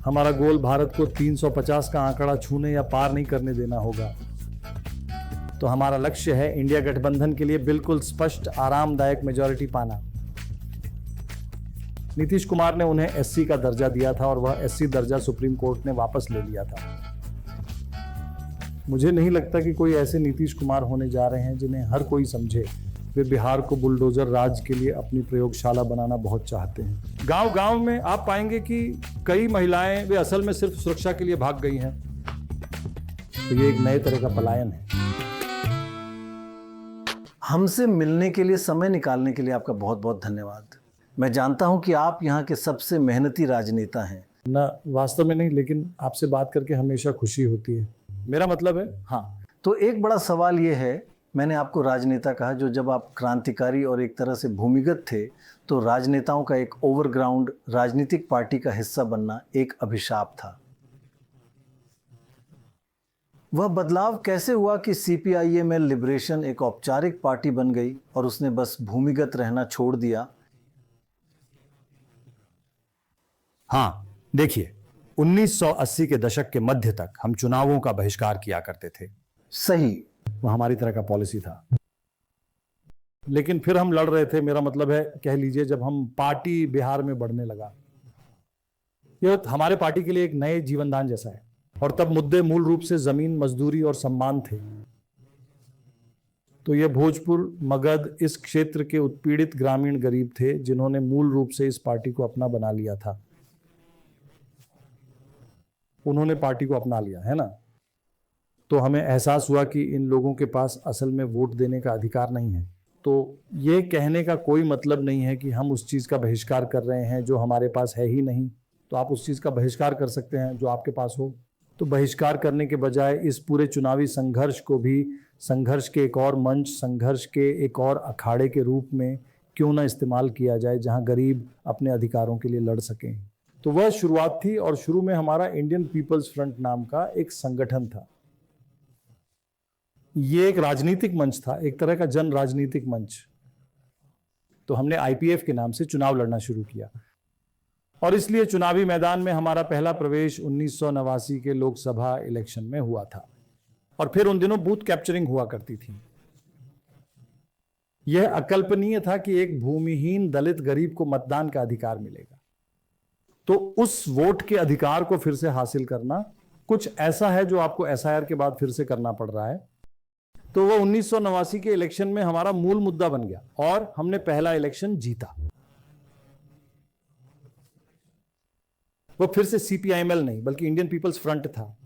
हमारा गोल भारत को 350 का आंकड़ा छूने या पार नहीं करने देना होगा। तो हमारा लक्ष्य है इंडिया गठबंधन के लिए बिल्कुल स्पष्ट आरामदायक मेजॉरिटी पाना। नीतीश कुमार ने उन्हें एससी का दर्जा दिया था और वह एससी दर्जा सुप्रीम कोर्ट ने वापस ले लिया था। मुझे नहीं लगता कि कोई ऐसे नीतीश कुमार होने जा रहे हैं जिन्हें हर कोई समझे। वे बिहार को बुलडोजर राज के लिए अपनी प्रयोगशाला बनाना बहुत चाहते हैं। गांव गांव में आप पाएंगे कि कई महिलाएं वे असल में सिर्फ सुरक्षा के लिए भाग गई हैं। तो ये एक नए तरह का पलायन है। हमसे मिलने के लिए, समय निकालने के लिए आपका बहुत बहुत धन्यवाद। मैं जानता हूं कि आप यहाँ के सबसे मेहनती राजनेता हैं। ना, वास्तव में नहीं, लेकिन आपसे बात करके हमेशा खुशी होती है। मेरा मतलब है, हाँ, तो एक बड़ा सवाल ये है, मैंने आपको राजनेता कहा, जो जब आप क्रांतिकारी और एक तरह से भूमिगत थे, तो राजनेताओं का एक ओवरग्राउंड राजनीतिक पार्टी का हिस्सा बनना एक अभिशाप था। वह बदलाव कैसे हुआ कि सीपीआईएमएल लिबरेशन एक औपचारिक पार्टी बन गई और उसने बस भूमिगत रहना छोड़ दिया? हाँ, देखिए, 1980 के दशक के मध्य तक हम चुनावों का बहिष्कार किया करते थे। सही, वह हमारी तरह का पॉलिसी था। लेकिन फिर हम लड़ रहे थे, मेरा मतलब है, कह लीजिए, जब हम पार्टी बिहार में बढ़ने लगा। यह हमारे पार्टी के लिए एक नए जीवनदान जैसा है। और तब मुद्दे मूल रूप से जमीन, मजदूरी और सम्मान थे। तो यह भोजपुर, मगध, इस क्षेत्र के उत्पीड़ित ग्रामीण गरीब थे जिन्होंने मूल रूप से इस पार्टी को अपना बना लिया था। उन्होंने पार्टी को अपना लिया है ना। तो हमें एहसास हुआ कि इन लोगों के पास असल में वोट देने का अधिकार नहीं है। तो ये कहने का कोई मतलब नहीं है कि हम उस चीज़ का बहिष्कार कर रहे हैं जो हमारे पास है ही नहीं। तो आप उस चीज़ का बहिष्कार कर सकते हैं जो आपके पास हो। तो बहिष्कार करने के बजाय इस पूरे चुनावी संघर्ष को भी संघर्ष के एक और मंच, संघर्ष के एक और अखाड़े के रूप में क्यों ना इस्तेमाल किया जाए, जहां गरीब अपने अधिकारों के लिए लड़ सकें। तो वह शुरुआत थी। और शुरू में हमारा इंडियन पीपल्स फ्रंट नाम का एक संगठन था। ये एक राजनीतिक मंच था, एक तरह का जन राजनीतिक मंच। तो हमने आईपीएफ के नाम से चुनाव लड़ना शुरू किया। और इसलिए चुनावी मैदान में हमारा पहला प्रवेश 1989 के लोकसभा इलेक्शन में हुआ था। और फिर उन दिनों बूथ कैप्चरिंग हुआ करती थी। यह अकल्पनीय था कि एक भूमिहीन दलित गरीब को मतदान का अधिकार मिलेगा। तो उस वोट के अधिकार को फिर से हासिल करना कुछ ऐसा है जो आपको एसआईआर के बाद फिर से करना पड़ रहा है। तो वो 1989 के इलेक्शन में हमारा मूल मुद्दा बन गया और हमने पहला इलेक्शन जीता। वो फिर से सीपीआईएमएल नहीं बल्कि इंडियन पीपल्स फ्रंट था।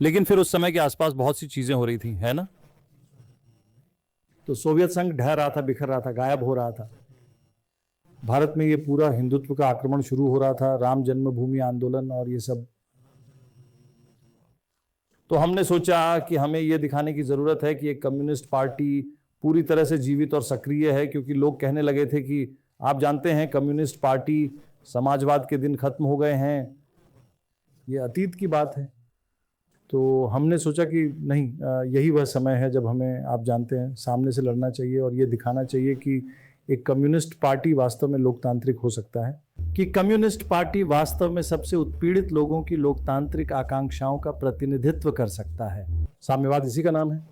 लेकिन फिर उस समय के आसपास बहुत सी चीजें हो रही थी, है ना। तो सोवियत संघ ढह रहा था, बिखर रहा था, गायब हो रहा था। भारत में ये पूरा हिंदुत्व का आक्रमण शुरू हो रहा था, राम जन्मभूमि आंदोलन और ये सब। तो हमने सोचा कि हमें ये दिखाने की जरूरत है कि एक कम्युनिस्ट पार्टी पूरी तरह से जीवित और सक्रिय है। क्योंकि लोग कहने लगे थे कि आप जानते हैं, कम्युनिस्ट पार्टी, समाजवाद के दिन खत्म हो गए हैं, ये अतीत की बात है। तो हमने सोचा कि नहीं, यही वह समय है जब हमें, आप जानते हैं, सामने से लड़ना चाहिए और ये दिखाना चाहिए कि एक कम्युनिस्ट पार्टी वास्तव में लोकतांत्रिक हो सकता है, कि कम्युनिस्ट पार्टी वास्तव में सबसे उत्पीड़ित लोगों की लोकतांत्रिक आकांक्षाओं का प्रतिनिधित्व कर सकता है। साम्यवाद इसी का नाम है,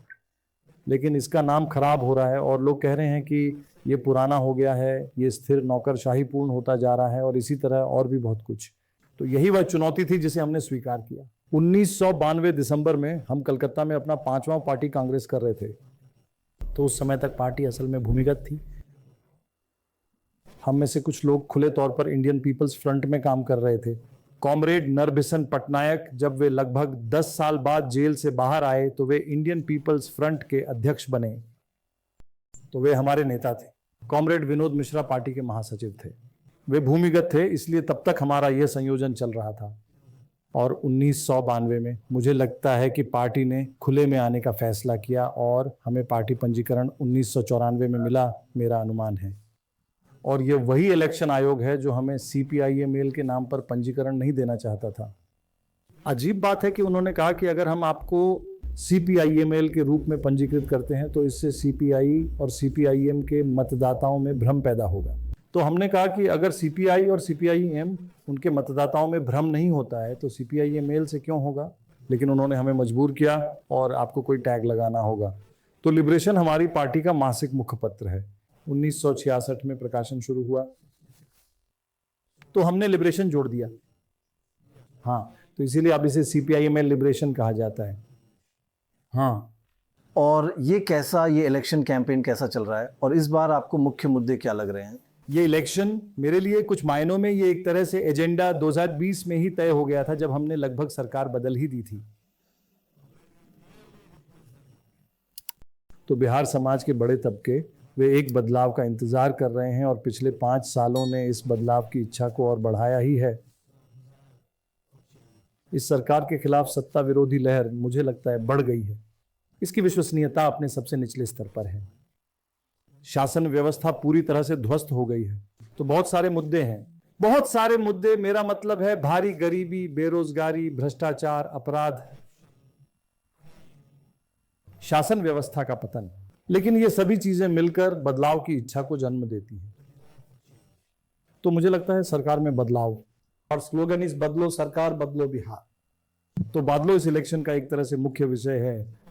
लेकिन इसका नाम खराब हो रहा है और लोग कह रहे हैं कि ये पुराना हो गया है, ये स्थिर नौकरशाही पूर्ण होता जा रहा है और इसी तरह और भी बहुत कुछ। तो यही वह चुनौती थी जिसे हमने स्वीकार किया। 1992 दिसंबर में हम कलकत्ता में अपना 5वां पार्टी कांग्रेस कर रहे थे। तो उस समय तक पार्टी असल में भूमिगत थी। हम में से कुछ लोग खुले तौर पर इंडियन पीपल्स फ्रंट में काम कर रहे थे। कॉमरेड नरबिसन पटनायक, जब वे लगभग 10 साल बाद जेल से बाहर आए तो वे इंडियन पीपल्स फ्रंट के अध्यक्ष बने। तो वे हमारे नेता थे। कॉमरेड विनोद मिश्रा पार्टी के महासचिव थे। वे भूमिगत थे, इसलिए तब तक हमारा यह संयोजन चल रहा था। और 1992 में मुझे लगता है कि पार्टी ने खुले में आने का फैसला किया और हमें पार्टी पंजीकरण 1994 में मिला, मेरा अनुमान है। और ये वही इलेक्शन आयोग है जो हमें सीपीआईएमएल के नाम पर पंजीकरण नहीं देना चाहता था। अजीब बात है कि उन्होंने कहा कि अगर हम आपको सीपीआईएमएल के रूप में पंजीकृत करते हैं तो इससे सीपीआई और सीपीआईएम के मतदाताओं में भ्रम पैदा होगा। तो हमने कहा कि अगर सीपीआई और सीपीआई-एम उनके मतदाताओं में भ्रम नहीं होता है तो सीपीआई-एम से क्यों होगा। लेकिन उन्होंने हमें मजबूर किया और आपको कोई टैग लगाना होगा। तो लिबरेशन हमारी पार्टी का मासिक मुखपत्र है। 1966 में प्रकाशन शुरू हुआ तो हमने लिबरेशन जोड़ दिया। हाँ, तो इसीलिए अब इसे सीपीआई-एम लिबरेशन कहा जाता है। हाँ, और ये इलेक्शन कैंपेन कैसा चल रहा है और इस बार आपको मुख्य मुद्दे क्या लग रहे हैं? ये इलेक्शन मेरे लिए कुछ मायनों में ये एक तरह से एजेंडा 2020 में ही तय हो गया था, जब हमने लगभग सरकार बदल ही दी थी। तो बिहार समाज के बड़े तबके वे एक बदलाव का इंतजार कर रहे हैं और पिछले 5 सालों ने इस बदलाव की इच्छा को और बढ़ाया ही है। इस सरकार के खिलाफ सत्ता विरोधी लहर मुझे लगता है बढ़ गई है। इसकी विश्वसनीयता अपने सबसे निचले स्तर पर है। शासन व्यवस्था पूरी तरह से ध्वस्त हो गई है। तो बहुत सारे मुद्दे हैं, बहुत सारे मुद्दे। मेरा मतलब है भारी गरीबी, बेरोजगारी, भ्रष्टाचार, अपराध, शासन व्यवस्था का पतन। लेकिन ये सभी चीजें मिलकर बदलाव की इच्छा को जन्म देती हैं। तो मुझे लगता है सरकार में बदलाव, और स्लोगन इस बदलो सरकार, बदलो बिहार। तो बदलो इस इलेक्शन का एक तरह से मुख्य विषय है।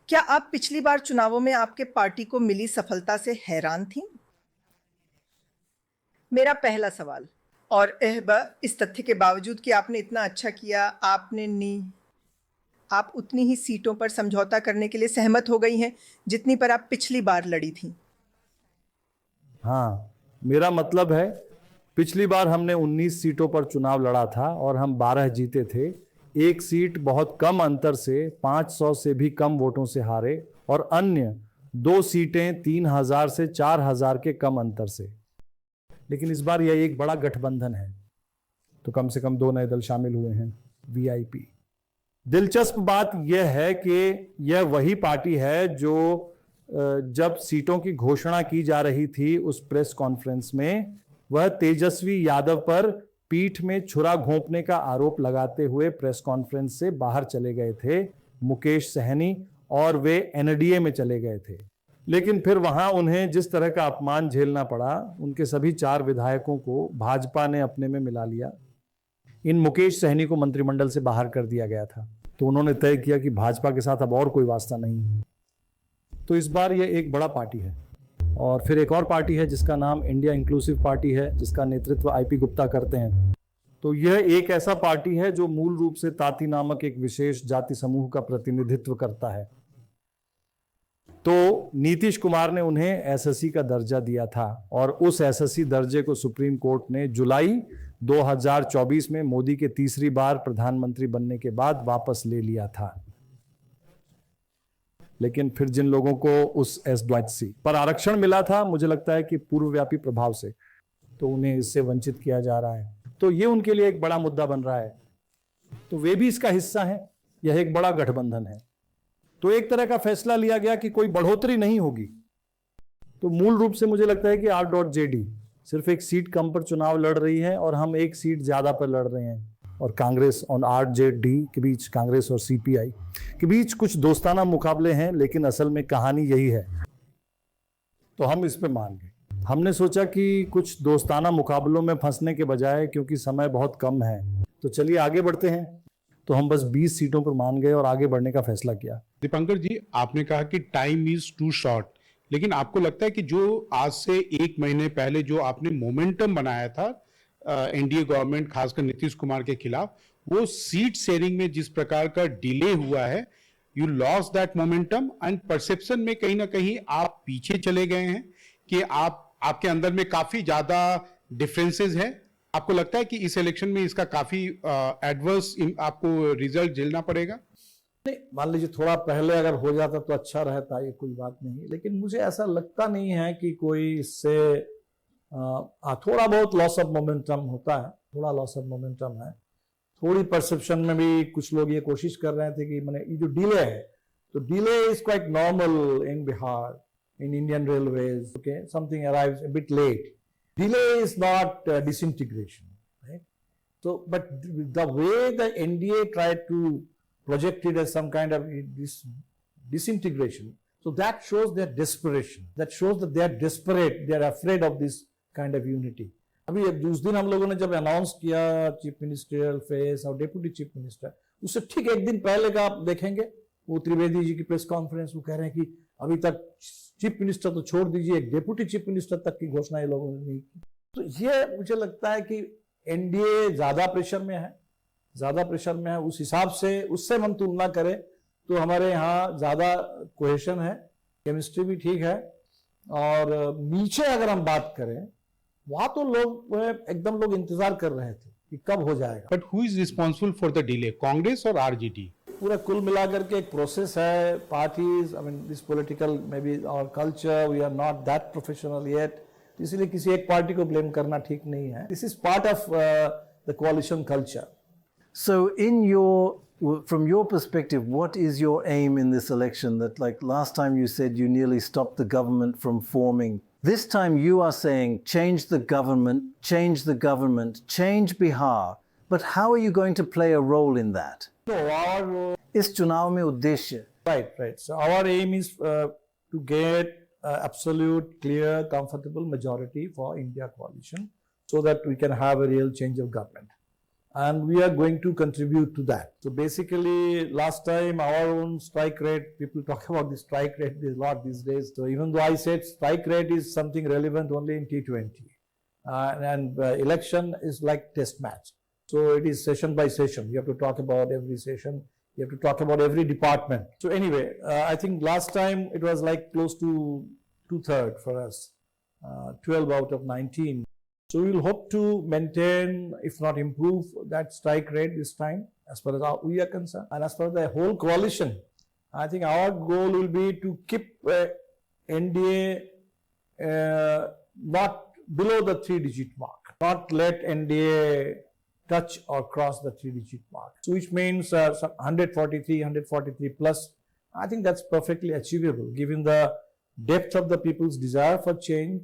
क्या आप पिछली बार चुनावों में आपके पार्टी को मिली सफलता से हैरान थीं? मेरा पहला सवाल। और इस तथ्य के बावजूद कि आपने इतना अच्छा किया, आप उतनी ही सीटों पर समझौता करने के लिए सहमत हो गई हैं जितनी पर आप पिछली बार लड़ी थीं। हाँ, मेरा मतलब है पिछली बार हमने 19 सीटों पर चुनाव लड़ा था और हम 12 जीते थे। एक सीट बहुत कम अंतर से 500 से भी कम वोटों से हारे और अन्य 2 सीटें 3000 से 4000 के कम अंतर से। लेकिन इस बार यह एक बड़ा गठबंधन है, तो कम से कम 2 नए दल शामिल हुए हैं, वीआईपी। दिलचस्प बात यह है कि यह वही पार्टी है जो जब सीटों की घोषणा की जा रही थी उस प्रेस कॉन्फ्रेंस में वह तेजस्वी यादव पर पीठ में छुरा घोंपने का आरोप लगाते हुए प्रेस कॉन्फ्रेंस से बाहर चले गए थे, मुकेश सहनी, और वे एनडीए में चले गए थे। लेकिन फिर वहां उन्हें जिस तरह का अपमान झेलना पड़ा, उनके सभी 4 विधायकों को भाजपा ने अपने में मिला लिया। इन मुकेश सहनी को मंत्रिमंडल से बाहर कर दिया गया था, तो उन्होंने तय किया कि भाजपा के साथ अब और कोई वास्ता नहीं है। तो इस बार यह एक बड़ा पार्टी है। और फिर एक और पार्टी है जिसका नाम इंडिया इंक्लूसिव पार्टी है, जिसका नेतृत्व आईपी गुप्ता करते हैं। तो यह एक ऐसा पार्टी है जो मूल रूप से ताती नामक एक विशेष जाति समूह का प्रतिनिधित्व करता है। तो नीतीश कुमार ने उन्हें एसएससी का दर्जा दिया था और उस एसएससी दर्जे को सुप्रीम कोर्ट ने जुलाई 2024 में मोदी के तीसरी बार प्रधानमंत्री बनने के बाद वापस ले लिया था। लेकिन फिर जिन लोगों को उस एसडब्ल्यूसी पर आरक्षण मिला था, मुझे लगता है कि पूर्वव्यापी प्रभाव से, तो उन्हें इससे वंचित किया जा रहा है। तो ये उनके लिए एक बड़ा मुद्दा बन रहा है। तो वे भी इसका हिस्सा हैं। यह एक बड़ा गठबंधन है। तो एक तरह का फैसला लिया गया कि कोई बढ़ोतरी नहीं होगी। तो मूल रूप से मुझे लगता है कि R.JD सिर्फ एक सीट कम पर चुनाव लड़ रही है और हम एक सीट ज्यादा पर लड़ रहे हैं। और कांग्रेस और R.JD के बीच, कांग्रेस और सीपीआई के बीच कुछ दोस्ताना मुकाबले हैं, लेकिन असल में कहानी यही है। तो हम इस पे मान गए। हमने सोचा कि कुछ दोस्ताना मुकाबलों में फंसने के बजाय, क्योंकि समय बहुत कम है, तो चलिए आगे बढ़ते हैं। तो हम बस 20 सीटों पर मान गए और आगे बढ़ने का फैसला किया। दीपंकर जी, आपने कहा कि टाइम इज टू शॉर्ट, लेकिन आपको लगता है कि जो आज से 1 महीने पहले जो आपने मोमेंटम बनाया था एनडीए गवर्नमेंट, खासकर नीतीश कुमार के खिलाफ, वो सीट शेयरिंग में जिस प्रकार का डिले हुआ है, you lost that momentum and perception में कहीं ना कहीं आप पीछे चले गए हैं कि आपके अंदर में काफी ज्यादा डिफरेंसेस है। आपको लगता है कि इस इलेक्शन में इसका काफी एडवर्स आपको रिजल्ट झेलना पड़ेगा? नहीं, मान लीजिए थोड़ा पहले अगर हो जाता तो अच्छा रहता, ये कोई बात नहीं। लेकिन मुझे ऐसा लगता नहीं है कि कोई इससे थोड़ा बहुत लॉस ऑफ मोमेंटम होता है, थोड़ा लॉस ऑफ मोमेंटम है। थोड़ी परसेप्शन में भी कुछ लोग ये कोशिश कर रहे थे कि मैंने ये जो डिले है, तो delay is quite normal in Bihar, in Indian Railways, okay, something arrives a bit late. Delay is not disintegration, right? So, but the way the NDA tried to project it as some kind of disintegration, so that shows their desperation. That shows that they are desperate. They are afraid of this kind of unity. अभी उस दिन हम लोगों ने जब announce किया chief ministerial face और deputy chief minister, उससे ठीक एक दिन पहले का आप देखेंगे वो त्रिवेदी जी की प्रेस कॉन्फ्रेंस, वो कह रहे हैं कि अभी तक चीफ मिनिस्टर तो छोड़ दीजिए, एक डिप्टी चीफ मिनिस्टर तक की घोषणा ये लोगों ने नहीं की। तो ये मुझे लगता है कि एनडीए ज्यादा प्रेशर में है, उस हिसाब से उससे हम तुलना करें तो हमारे यहाँ ज्यादा कोहेशन है, केमिस्ट्री भी ठीक है। और नीचे अगर हम बात करें, वहां तो लोग एकदम लोग इंतजार कर रहे थे कि कब हो जाएगा। But who is responsible for the delay, Congress और आरजेडी? पूरा कुल मिलाकर के एक प्रोसेस है, parties, I mean this political may be our culture, we are not that professional yet, इसलिए किसी एक पार्टी को ब्लेम करना ठीक नहीं है। This is part of the कोalition culture. So, from your perspective, what is your aim in this election? That, like last time you said you nearly stopped the government from forming. This time you are saying change the government, change Bihar. But how are you going to play a role in that? No, our इस चुनाव में उद्देश्य? right. So our aim is to get absolute, clear, comfortable majority for India coalition, so that we can have a real change of government. And we are going to contribute to that. So basically, last time our own strike rate, people talk about the strike rate a lot these days. So even though I said strike rate is something relevant only in T20, and election is like test match. So it is session by session. You have to talk about every session. You have to talk about every department. So anyway, I think last time it was like close to 2/3 for us, 12 out of 19. So we will hope to maintain, if not improve, that strike rate this time, as far as we are concerned. And as far as the whole coalition, I think our goal will be to keep NDA not below the 3-digit mark, not let NDA touch or cross the 3-digit mark. So which means 143 plus. I think that's perfectly achievable, given the depth of the people's desire for change.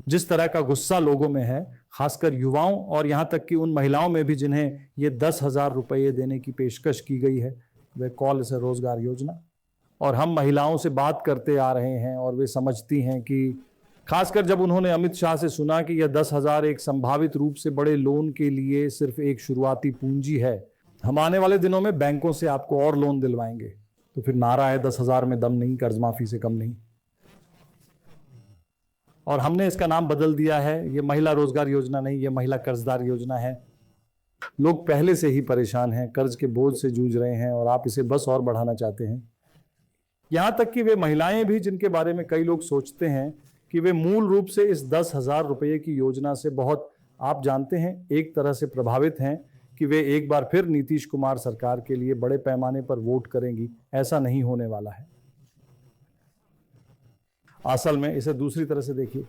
जिस तरह का गुस्सा लोगों में है, खासकर युवाओं और यहाँ तक कि उन महिलाओं में भी जिन्हें ये 10,000 रुपये देने की पेशकश की गई है, वे कॉल से रोजगार योजना। और हम महिलाओं से बात करते आ रहे हैं और वे समझती हैं कि खासकर जब उन्होंने अमित शाह से सुना कि यह 10,000 एक संभावित रूप से बड़े लोन के लिए सिर्फ एक शुरुआती पूंजी है, हम आने वाले दिनों में बैंकों से आपको और लोन दिलवाएंगे, तो फिर नारा है 10,000 में दम नहीं, कर्ज माफी से कम नहीं। और हमने इसका नाम बदल दिया है, ये महिला रोजगार योजना नहीं, ये महिला कर्जदार योजना है। लोग पहले से ही परेशान हैं, कर्ज के बोझ से जूझ रहे हैं और आप इसे बस और बढ़ाना चाहते हैं। यहाँ तक कि वे महिलाएं भी, जिनके बारे में कई लोग सोचते हैं कि वे मूल रूप से इस 10,000 रुपये की योजना से बहुत, आप जानते हैं, एक तरह से प्रभावित हैं कि वे एक बार फिर नीतीश कुमार सरकार के लिए बड़े पैमाने पर वोट करेंगी। ऐसा नहीं होने वाला है। असल में इसे दूसरी तरह से देखिए,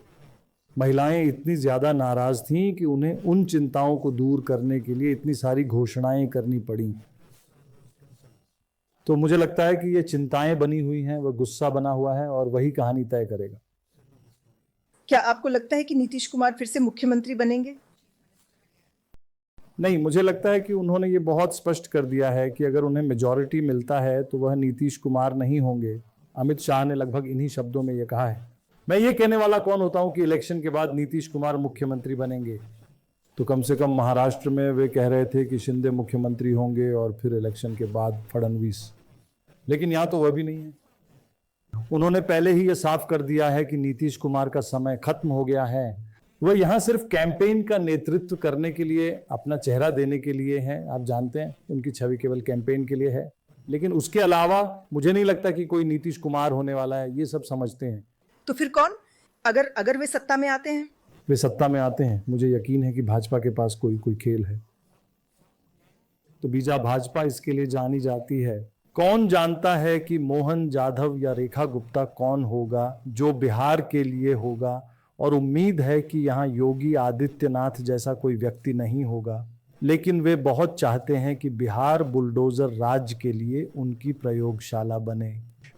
महिलाएं इतनी ज़्यादा नाराज़ थीं कि उन्हें उन चिंताओं को दूर करने के लिए इतनी सारी घोषणाएं करनी पड़ी। तो मुझे लगता है कि ये चिंताएं बनी हुई हैं, वह गुस्सा बना हुआ है और वही कहानी तय करेगा। क्या आपको लगता है कि नीतीश कुमार फिर से मुख्यमंत्री बनेंगे? नहीं, मुझे लगता है कि उन्होंने ये बहुत स्पष्ट कर दिया है कि अगर उन्हें मेजॉरिटी मिलता है तो वह नीतीश कुमार नहीं होंगे। अमित शाह ने लगभग इन्हीं शब्दों में ये कहा है। मैं ये कहने वाला कौन होता हूँ कि इलेक्शन के बाद नीतीश कुमार मुख्यमंत्री बनेंगे? तो कम से कम महाराष्ट्र में वे कह रहे थे कि शिंदे मुख्यमंत्री होंगे और फिर इलेक्शन के बाद फडणवीस, लेकिन यहाँ तो वह भी नहीं है। उन्होंने पहले ही ये साफ कर दिया है कि नीतीश कुमार का समय खत्म हो गया है। वह यहाँ सिर्फ कैंपेन का नेतृत्व करने के लिए, अपना चेहरा देने के लिए हैं। आप जानते हैं उनकी छवि केवल कैंपेन के लिए है, लेकिन उसके अलावा मुझे नहीं लगता कि कोई नीतीश कुमार होने वाला है। ये सब समझते हैं। तो फिर कौन, अगर वे सत्ता में आते हैं? वे सत्ता में आते हैं, मुझे यकीन है कि भाजपा के पास कोई खेल है। तो बीजा भाजपा इसके लिए जानी जाती है। कौन जानता है कि मोहन जाधव या रेखा गुप्ता कौन होगा जो बिहार के लिए होगा, और उम्मीद है कि यहाँ योगी आदित्यनाथ जैसा कोई व्यक्ति नहीं होगा, लेकिन वे बहुत चाहते हैं कि बिहार बुलडोजर राज्य के लिए उनकी प्रयोगशाला बने।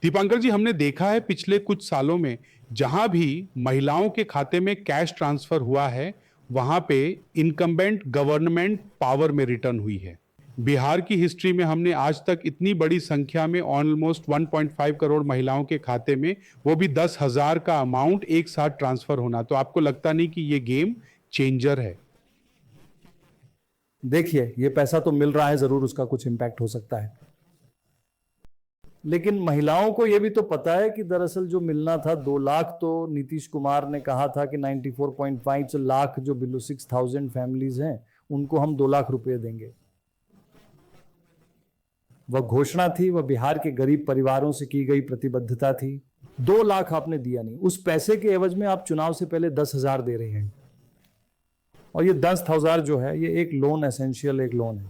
दीपांकर जी, हमने देखा है पिछले कुछ सालों में जहां भी महिलाओं के खाते में कैश ट्रांसफर हुआ है, वहां पे इनकम्बेंट गवर्नमेंट पावर में रिटर्न हुई है। बिहार की हिस्ट्री में हमने आज तक इतनी बड़ी संख्या में ऑलमोस्ट 1.5 करोड़ महिलाओं के खाते में, वो भी 10,000 का अमाउंट एक साथ ट्रांसफर होना, तो आपको लगता नहीं कि ये गेम चेंजर है? देखिए, ये पैसा तो मिल रहा है, जरूर उसका कुछ इम्पैक्ट हो सकता है, लेकिन महिलाओं को यह भी तो पता है कि दरअसल जो मिलना था 2 लाख, तो नीतीश कुमार ने कहा था कि 94.5 लाख जो बिलो 6,000 फैमिलीज हैं उनको हम 2 लाख रुपए देंगे। वह घोषणा थी, वह बिहार के गरीब परिवारों से की गई प्रतिबद्धता थी। 2 लाख आपने दिया नहीं, उस पैसे के एवज में आप चुनाव से पहले 10,000 दे रहे हैं, और ये 10,000 जो है ये एक लोन, एसेंशियल एक लोन है,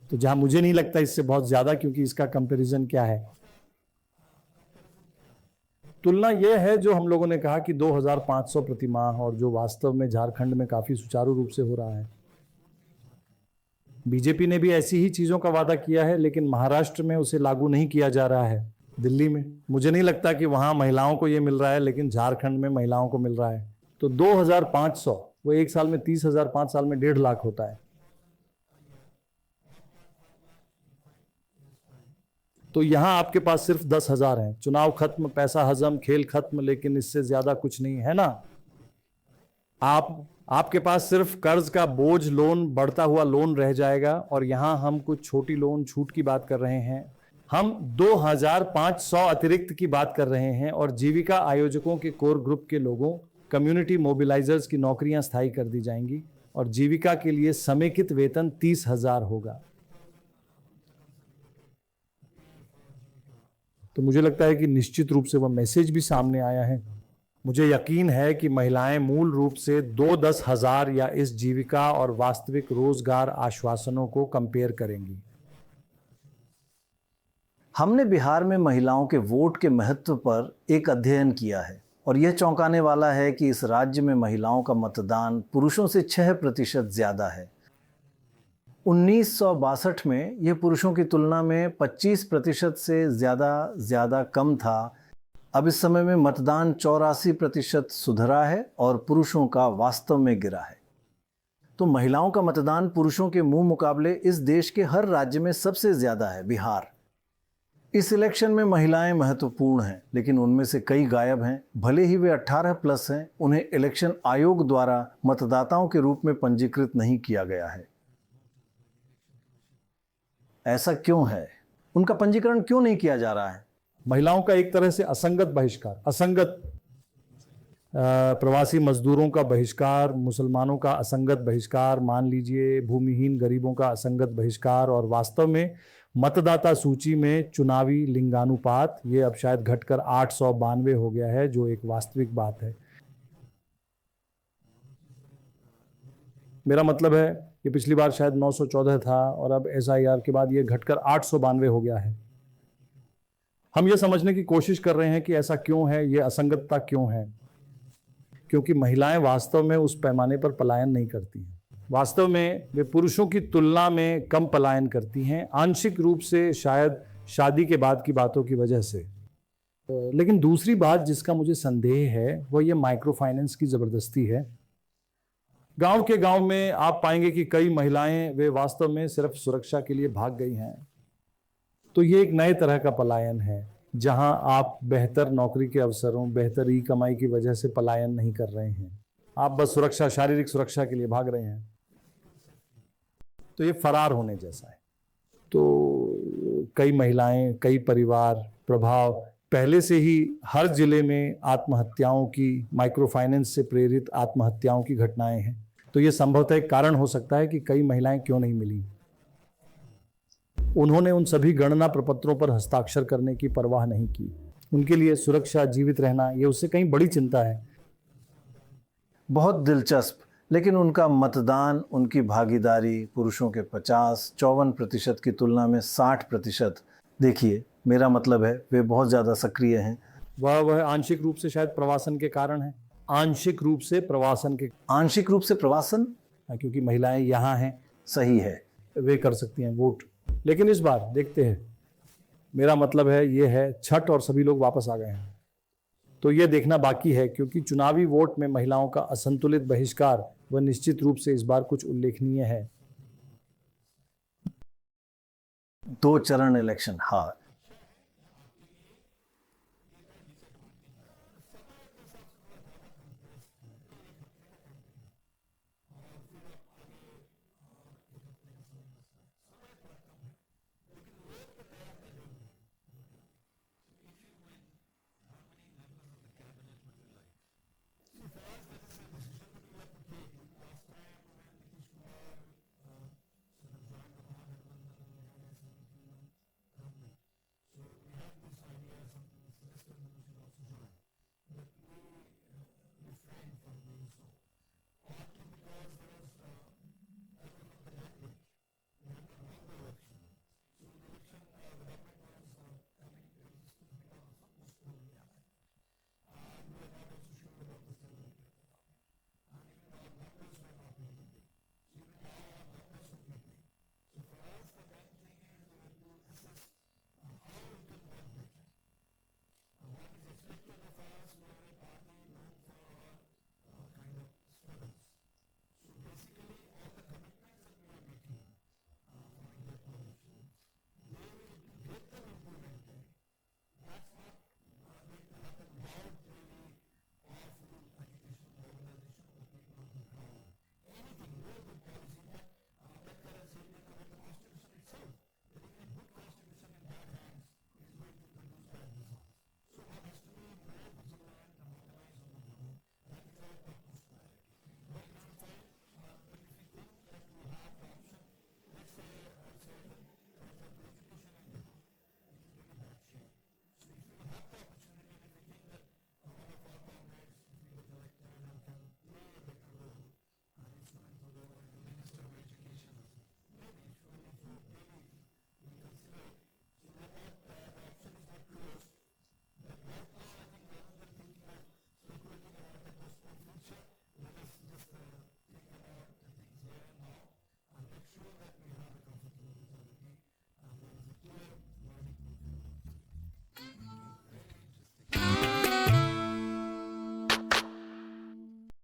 तो जहां मुझे नहीं लगता इससे बहुत ज्यादा, क्योंकि इसका कंपैरिजन क्या है, तुलना यह है जो हम लोगों ने कहा कि 2,500 प्रति माह, और जो वास्तव में झारखंड में काफी सुचारू रूप से हो रहा है। बीजेपी ने भी ऐसी ही चीजों का वादा किया है, लेकिन महाराष्ट्र में उसे लागू नहीं किया जा रहा है। दिल्ली में मुझे नहीं लगता कि वहां महिलाओं को यह मिल रहा है, लेकिन झारखंड में महिलाओं को मिल रहा है। तो 2,500 वो एक साल में 30,000, 5 साल में 1.5 लाख होता है। तो यहां आपके पास सिर्फ 10,000 है। चुनाव खत्म, पैसा हजम, खेल खत्म, लेकिन इससे ज्यादा कुछ नहीं है ना। आपके पास सिर्फ कर्ज का बोझ, लोन, बढ़ता हुआ लोन रह जाएगा, और यहां हम कुछ छोटी लोन छूट की बात कर रहे हैं। हम 2,500 अतिरिक्त की बात कर रहे हैं, और जीविका आयोजकों के कोर ग्रुप के लोगों, कम्युनिटी मोबिलाइजर्स की नौकरियां स्थायी कर दी जाएंगी, और जीविका के लिए समेकित वेतन 30,000 होगा। तो मुझे लगता है कि निश्चित रूप से वह मैसेज भी सामने आया है। मुझे यकीन है कि महिलाएं मूल रूप से 2-10,000 या इस जीविका और वास्तविक रोजगार आश्वासनों को कंपेयर करेंगी। हमने बिहार में महिलाओं के वोट के महत्व पर एक अध्ययन किया है, और यह चौंकाने वाला है कि इस राज्य में महिलाओं का मतदान पुरुषों से 6% ज्यादा है। 1962 में यह पुरुषों की तुलना में 25% से ज़्यादा कम था। अब इस समय में मतदान 84% सुधरा है, और पुरुषों का वास्तव में गिरा है। तो महिलाओं का मतदान पुरुषों के मुंह मुकाबले इस देश के हर राज्य में सबसे ज़्यादा है बिहार। इस इलेक्शन में महिलाएं महत्वपूर्ण हैं, लेकिन उनमें से कई गायब हैं। भले ही वे 18+ हैं, उन्हें इलेक्शन आयोग द्वारा मतदाताओं के रूप में पंजीकृत नहीं किया गया है। ऐसा क्यों है? उनका पंजीकरण क्यों नहीं किया जा रहा है? महिलाओं का एक तरह से असंगत बहिष्कार, असंगत प्रवासी मजदूरों का बहिष्कार, मुसलमानों का असंगत बहिष्कार, मान लीजिए भूमिहीन गरीबों का असंगत बहिष्कार, और वास्तव में मतदाता सूची में चुनावी लिंगानुपात ये अब शायद घटकर 892 हो गया है, जो एक वास्तविक बात है। मेरा मतलब है कि पिछली बार शायद 914 था, और अब SIR के बाद ये घटकर 892 हो गया है। हम ये समझने की कोशिश कर रहे हैं कि ऐसा क्यों है, ये असंगतता क्यों है। क्योंकि महिलाएं वास्तव में उस पैमाने पर पलायन नहीं करती हैं। वास्तव में वे पुरुषों की तुलना में कम पलायन करती हैं, आंशिक रूप से शायद शादी के बाद की बातों की वजह से। लेकिन दूसरी बात जिसका मुझे संदेह है वो ये माइक्रो फाइनेंस की ज़बरदस्ती है। गांव के गांव में आप पाएंगे कि कई महिलाएं वे वास्तव में सिर्फ सुरक्षा के लिए भाग गई हैं। तो ये एक नए तरह का पलायन है, जहां आप बेहतर नौकरी के अवसरों, बेहतर ई कमाई की वजह से पलायन नहीं कर रहे हैं, आप बस सुरक्षा, शारीरिक सुरक्षा के लिए भाग रहे हैं। तो ये फरार होने जैसा है। तो कई महिलाएं, कई परिवार, प्रभाव पहले से ही हर जिले में आत्महत्याओं की, माइक्रो फाइनेंस से प्रेरित आत्महत्याओं की घटनाएं हैं। तो ये संभवतः एक कारण हो सकता है कि कई महिलाएं क्यों नहीं मिली। उन्होंने उन सभी गणना प्रपत्रों पर हस्ताक्षर करने की परवाह नहीं की। उनके लिए सुरक्षा, जीवित रहना, ये उससे कहीं बड़ी चिंता है। बहुत दिलचस्प। लेकिन उनका मतदान, उनकी भागीदारी पुरुषों के 54% की तुलना में 60%। देखिए, मेरा मतलब है वे बहुत ज़्यादा सक्रिय हैं। वह आंशिक रूप से शायद प्रवासन के कारण है। आंशिक रूप से प्रवासन, क्योंकि महिलाएं यहाँ हैं। सही है, वे कर सकती हैं वोट। लेकिन इस बार देखते हैं, मेरा मतलब है ये है, छठ और सभी लोग वापस आ गए हैं। तो ये देखना बाकी है, क्योंकि चुनावी वोट में महिलाओं का असंतुलित बहिष्कार वह निश्चित रूप से इस बार कुछ उल्लेखनीय है। 2 चरण इलेक्शन, हाँ